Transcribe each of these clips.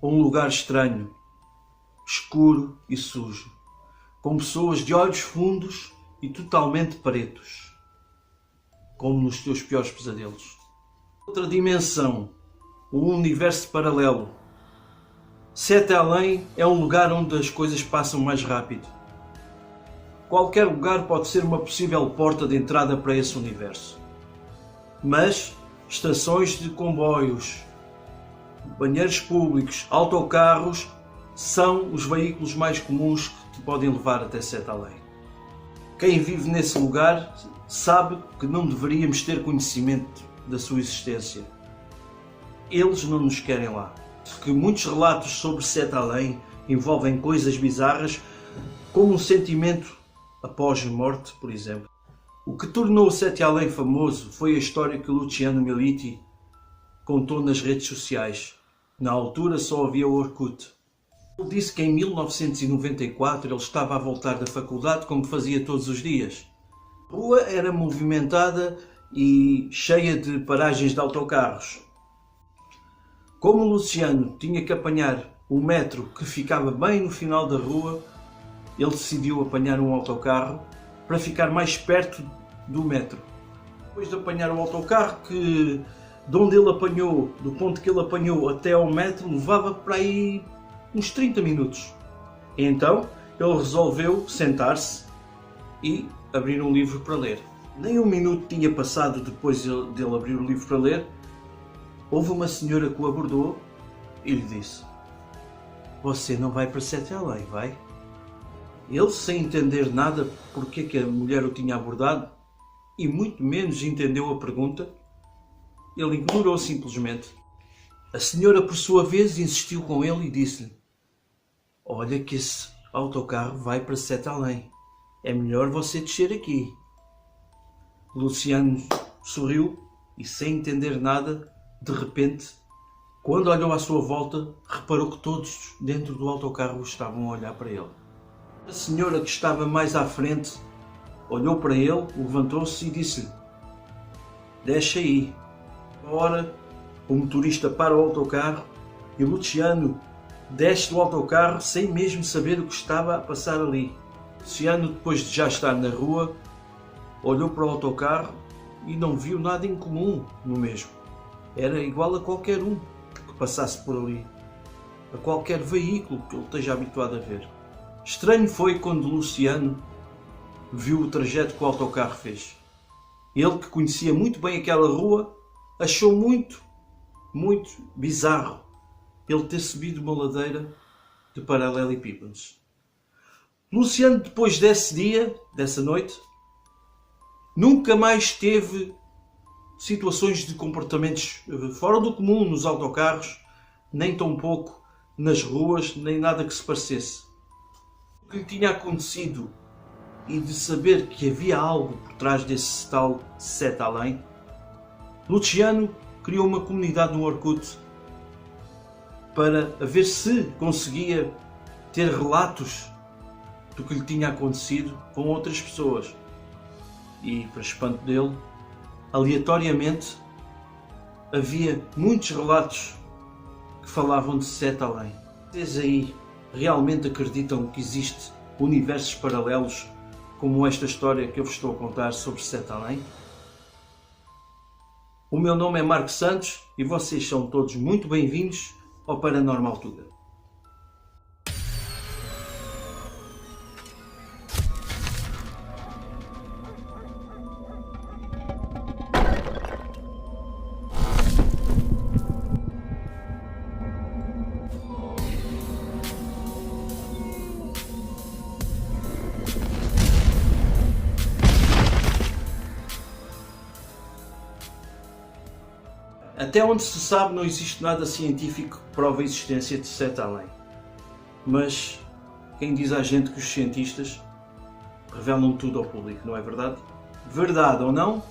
a um lugar estranho, escuro e sujo, com pessoas de olhos fundos e totalmente pretos, como nos teus piores pesadelos. Outra dimensão, um universo paralelo. Sete Além é um lugar onde as coisas passam mais rápido. Qualquer lugar pode ser uma possível porta de entrada para esse universo. Mas estações de comboios, banheiros públicos, autocarros são os veículos mais comuns que te podem levar até Sete Além. Quem vive nesse lugar sabe que não deveríamos ter conhecimento da sua existência. Eles não nos querem lá. Que muitos relatos sobre Sete Além envolvem coisas bizarras, como um sentimento após a morte, por exemplo. O que tornou Sete Além famoso foi a história que Luciano Militi contou nas redes sociais. Na altura só havia o Orkut. Ele disse que em 1994 ele estava a voltar da faculdade como fazia todos os dias. A rua era movimentada e cheia de paragens de autocarros. Como o Luciano tinha que apanhar o metro que ficava bem no final da rua, ele decidiu apanhar um autocarro para ficar mais perto do metro. Depois de apanhar o autocarro, de onde ele apanhou, do ponto que ele apanhou até ao metro, levava para aí uns 30 minutos. Então ele resolveu sentar-se e abrir um livro para ler. Nem um minuto tinha passado depois dele abrir o livro para ler, houve uma senhora que o abordou e lhe disse: "Você não vai para Sete Além, vai?" Ele, sem entender nada porque que a mulher o tinha abordado, e muito menos entendeu a pergunta, ele ignorou simplesmente. A senhora, por sua vez, insistiu com ele e disse-lhe: "Olha que esse autocarro vai para Sete Além. É melhor você descer aqui." Luciano sorriu e, sem entender nada, de repente, quando olhou à sua volta, reparou que todos dentro do autocarro estavam a olhar para ele. A senhora que estava mais à frente olhou para ele, levantou-se e disse-lhe: "Deixa aí." Ora, o motorista para o autocarro e Luciano desce do autocarro sem mesmo saber o que estava a passar ali. Luciano, depois de já estar na rua, olhou para o autocarro e não viu nada incomum no mesmo. Era igual a qualquer um que passasse por ali, a qualquer veículo que ele esteja habituado a ver. Estranho foi quando Luciano viu o trajeto que o autocarro fez. Ele, que conhecia muito bem aquela rua, achou muito bizarro ele ter subido uma ladeira de paralelepípedos. Luciano, depois desse dia, dessa noite, nunca mais teve situações de comportamentos fora do comum nos autocarros, nem tampouco nas ruas, nem nada que se parecesse. O que lhe tinha acontecido e de saber que havia algo por trás desse tal Sete Além, Luciano criou uma comunidade no Orkut para ver se conseguia ter relatos do que lhe tinha acontecido com outras pessoas. E, para espanto dele, aleatoriamente, havia muitos relatos que falavam de Sete Além. Vocês aí realmente acreditam que existe universos paralelos como esta história que eu vos estou a contar sobre Sete Além? O meu nome é Marco Santos e vocês são todos muito bem-vindos ao Paranormal Tuga. Até onde se sabe, não existe nada científico que prove a existência de Sete Além. Mas quem diz à gente que os cientistas revelam tudo ao público, não é verdade? Verdade ou não,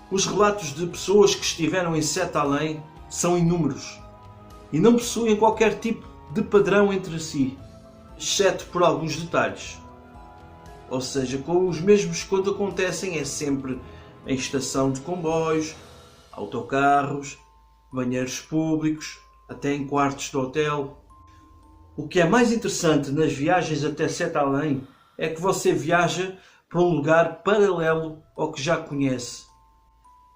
os relatos de pessoas que estiveram em Sete Além são inúmeros e não possuem qualquer tipo de padrão entre si, exceto por alguns detalhes. Ou seja, com os mesmos quando acontecem é sempre em estação de comboios, autocarros, banheiros públicos, até em quartos de hotel. O que é mais interessante nas viagens até Sete Além é que você viaja para um lugar paralelo ao que já conhece.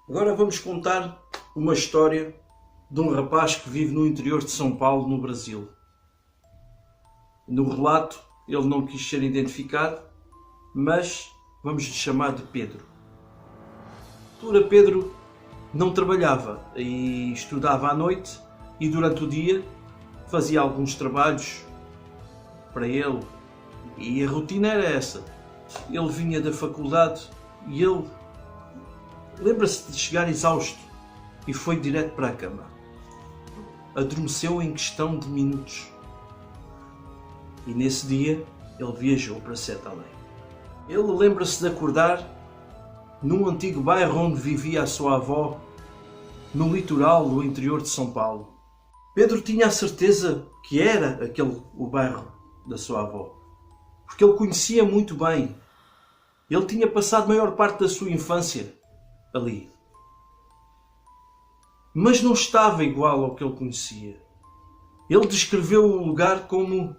Agora vamos contar uma história de um rapaz que vive no interior de São Paulo, no Brasil. No relato, ele não quis ser identificado, mas vamos lhe chamar de Pedro. Na altura, Pedro não trabalhava e estudava à noite e durante o dia fazia alguns trabalhos para ele e a rotina era essa. Ele vinha da faculdade e ele lembra-se de chegar exausto e foi direto para a cama. Adormeceu em questão de minutos. E nesse dia ele viajou para Sete Além. Ele lembra-se de acordar num antigo bairro onde vivia a sua avó, no litoral do interior de São Paulo. Pedro tinha a certeza que era aquele o bairro da sua avó, porque ele conhecia muito bem. Ele tinha passado a maior parte da sua infância ali. Mas não estava igual ao que ele conhecia. Ele descreveu o lugar como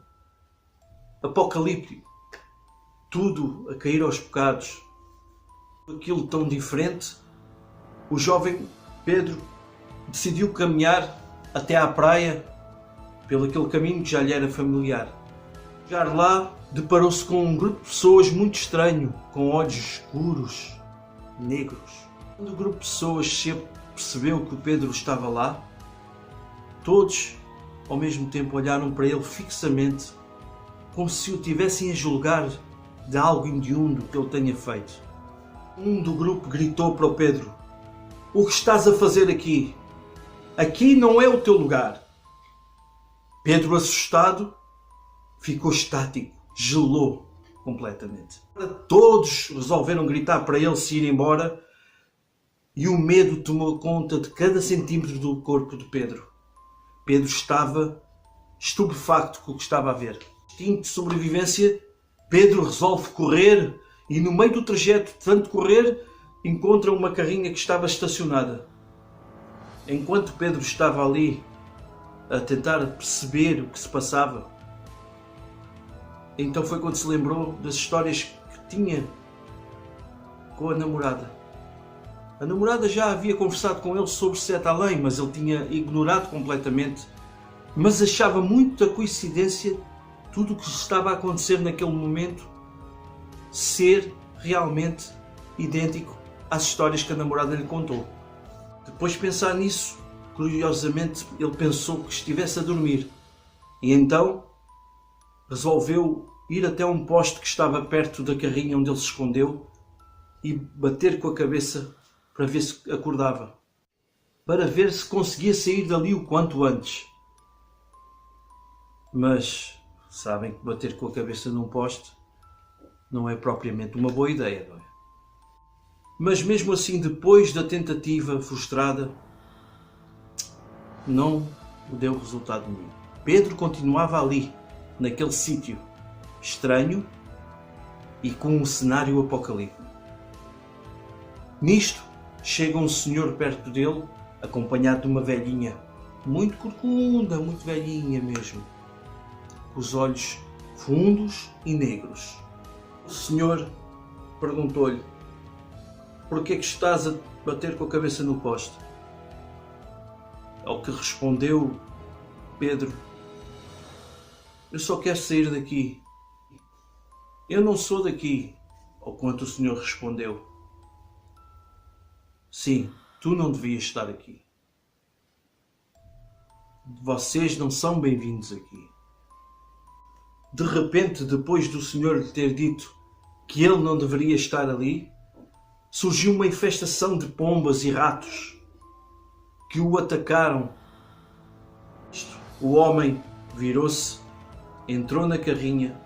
apocalíptico. Tudo a cair aos bocados. Aquilo tão diferente, o jovem Pedro decidiu caminhar até à praia pelo aquele caminho que já lhe era familiar. Chegar lá, deparou-se com um grupo de pessoas muito estranho, com olhos escuros, negros. Quando o grupo de pessoas percebeu que o Pedro estava lá, todos ao mesmo tempo olharam para ele fixamente, como se o tivessem a julgar de algo hediondo que ele tenha feito. Um do grupo gritou para o Pedro: "O que estás a fazer aqui? Aqui não é o teu lugar." Pedro, assustado, ficou estático, gelou completamente. Todos resolveram gritar para ele se ir embora e o medo tomou conta de cada centímetro do corpo de Pedro. Pedro estava estupefacto com o que estava a ver. Instinto de sobrevivência, Pedro resolve correr e no meio do trajeto, de tanto correr, encontra uma carrinha que estava estacionada. Enquanto Pedro estava ali a tentar perceber o que se passava, então foi quando se lembrou das histórias que tinha com a namorada. A namorada já havia conversado com ele sobre Sete Além, mas ele tinha ignorado completamente. Mas achava muita coincidência tudo o que estava a acontecer naquele momento ser realmente idêntico às histórias que a namorada lhe contou. Depois de pensar nisso, curiosamente, ele pensou que estivesse a dormir. E então resolveu ir até um poste que estava perto da carrinha onde ele se escondeu e bater com a cabeça para ver se acordava. Para ver se conseguia sair dali o quanto antes. Mas sabem que bater com a cabeça num poste não é propriamente uma boa ideia, não é? Mas mesmo assim, depois da tentativa frustrada, não deu resultado nenhum. Pedro continuava ali, naquele sítio estranho e com um cenário apocalíptico. Nisto, chega um senhor perto dele, acompanhado de uma velhinha, muito corcunda, muito velhinha mesmo, com os olhos fundos e negros. O senhor perguntou-lhe: "Porquê que estás a bater com a cabeça no poste?" Ao que respondeu Pedro: "Eu só quero sair daqui." "Eu não sou daqui." Ao quanto o senhor respondeu: "Sim, tu não devias estar aqui. Vocês não são bem-vindos aqui." De repente, depois do senhor lhe ter dito que ele não deveria estar ali, surgiu uma infestação de pombas e ratos que o atacaram. O homem virou-se, entrou na carrinha,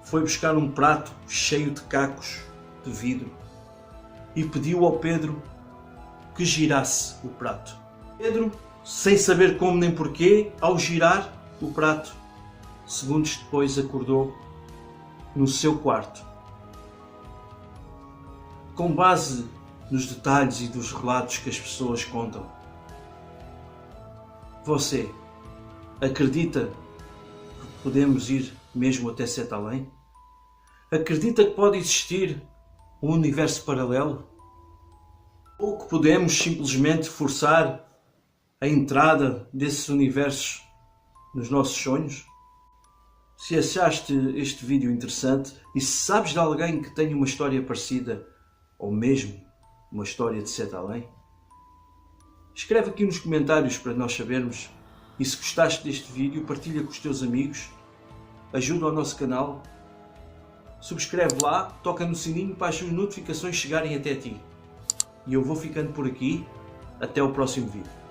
foi buscar um prato cheio de cacos de vidro e pediu ao Pedro que girasse o prato. Pedro, sem saber como nem porquê, ao girar o prato, segundos depois acordou no seu quarto. Com base nos detalhes e dos relatos que as pessoas contam, você acredita podemos ir mesmo até sete além? Acredita que pode existir um universo paralelo? Ou que podemos simplesmente forçar a entrada desses universos nos nossos sonhos? Se achaste este vídeo interessante e se sabes de alguém que tenha uma história parecida ou mesmo uma história de sete além, escreve aqui nos comentários para nós sabermos, e se gostaste deste vídeo, partilha com os teus amigos, ajuda ao nosso canal, subscreve lá, toca no sininho para as suas notificações chegarem até ti. E eu vou ficando por aqui, até o próximo vídeo.